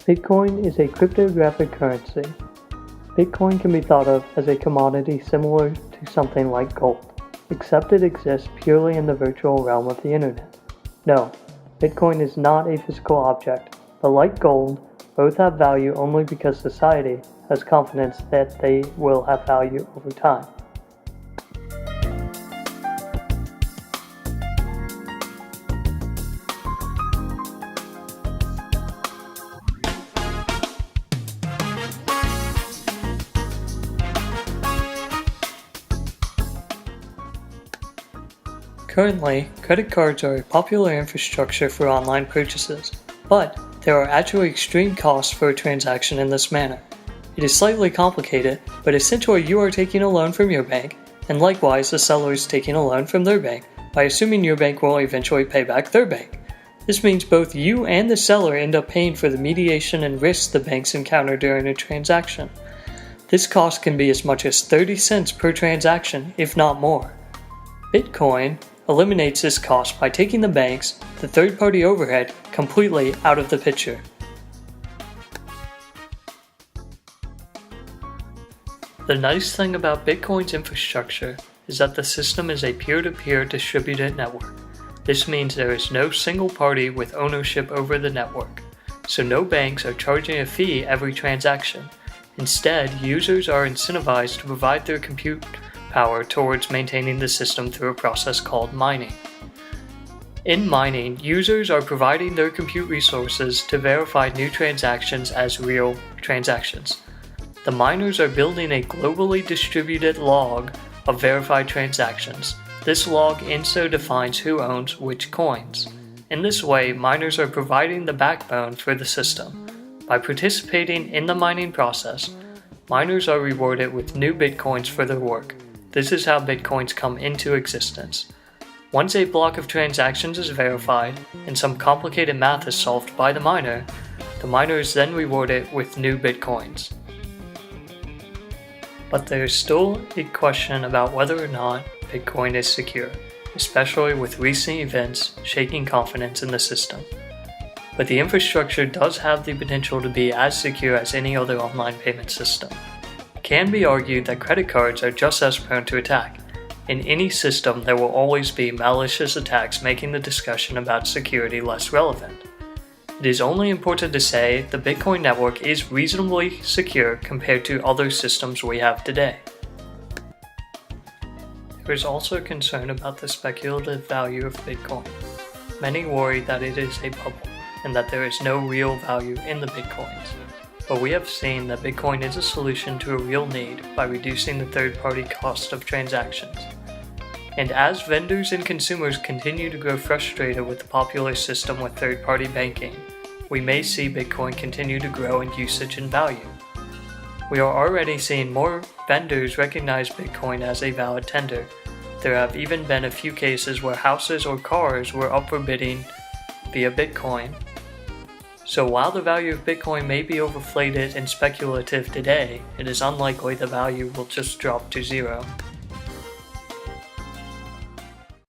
Bitcoin is a cryptographic currency. Bitcoin can be thought of as a commodity similar to something like gold, except it exists purely in the virtual realm of the internet. No, Bitcoin is not a physical object, but like gold, both have value only because society has confidence that they will have value over time. Currently, credit cards are a popular infrastructure for online purchases, but there are actually extreme costs for a transaction in this manner. It is slightly complicated, but essentially you are taking a loan from your bank, and likewise the seller is taking a loan from their bank by assuming your bank will eventually pay back their bank. This means both you and the seller end up paying for the mediation and risks the banks encounter during a transaction. This cost can be as much as 30 cents per transaction, if not more. Bitcoin eliminates this cost by taking the banks, the third-party overhead, completely out of the picture. The nice thing about Bitcoin's infrastructure is that the system is a peer-to-peer distributed network. This means there is no single party with ownership over the network, so no banks are charging a fee every transaction. Instead, users are incentivized to provide their compute power towards maintaining the system through a process called mining. In mining, users are providing their compute resources to verify new transactions as real transactions. The miners are building a globally distributed log of verified transactions. This log also defines who owns which coins. In this way, miners are providing the backbone for the system. By participating in the mining process, miners are rewarded with new bitcoins for their work. This is how bitcoins come into existence. Once a block of transactions is verified and some complicated math is solved by the miner is then rewarded with new bitcoins. But there is still a question about whether or not Bitcoin is secure, especially with recent events shaking confidence in the system. But the infrastructure does have the potential to be as secure as any other online payment system. It can be argued that credit cards are just as prone to attack. In any system, there will always be malicious attacks, making the discussion about security less relevant. It is only important to say the Bitcoin network is reasonably secure compared to other systems we have today. There is also concern about the speculative value of Bitcoin. Many worry that it is a bubble and that there is no real value in the Bitcoins. But we have seen that Bitcoin is a solution to a real need by reducing the third-party cost of transactions. And as vendors and consumers continue to grow frustrated with the popular system with third-party banking, we may see Bitcoin continue to grow in usage and value. We are already seeing more vendors recognize Bitcoin as a valid tender. There have even been a few cases where houses or cars were up for bidding via Bitcoin. So while the value of Bitcoin may be overflated and speculative today, it is unlikely the value will just drop to zero.